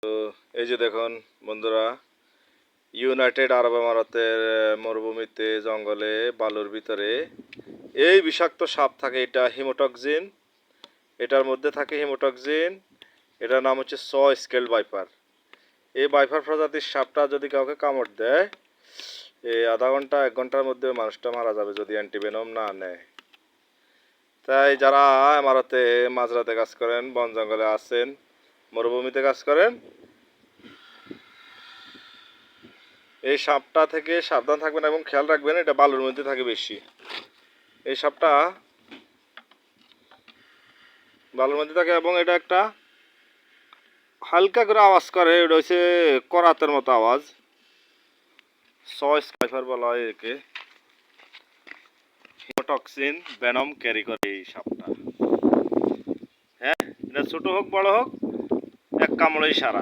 তো এই যে দেখুন বন্ধুরা, ইউনাইটেড আরব আমিরাতের মরুভূমিতে জঙ্গলে বালুর ভিতরে এই বিষাক্ত সাপ থাকে। এটা হিমোটক্সিন, এটার মধ্যে থাকে হিমোটক্সিন। এটার নাম হচ্ছে স্কেল ভাইপার। এই ভাইপার প্রজাতির সাপটা যদি কাউকে কামড় দেয়, এই আধা ঘন্টা 1 ঘন্টার মধ্যে মানুষটা মারা যাবে যদি অ্যান্টিভেনম না নেয়। তাই যারা আমিরাতে মাঝরাতে কাজ করেন, বন জঙ্গলে আছেন, মরুভূমিতে কাজ করেন, এই সাপটা থেকে সাবধান থাকবেন এবং খেয়াল রাখবেন। এটা বালুর মধ্যে থাকে বেশি। এই সাপটা বালুর মধ্যে থাকে এবং এটা একটা হালকা করে আওয়াজ করে। এটা হচ্ছে করাতের মতো আওয়াজ। স্কাইফার বলা হয় একে। হিমোটক্সিন ভেনম ক্যারি করে এই সাপটা। হ্যাঁ, এটা ছোট হোক বড় হোক, এক কামড়েই সারা।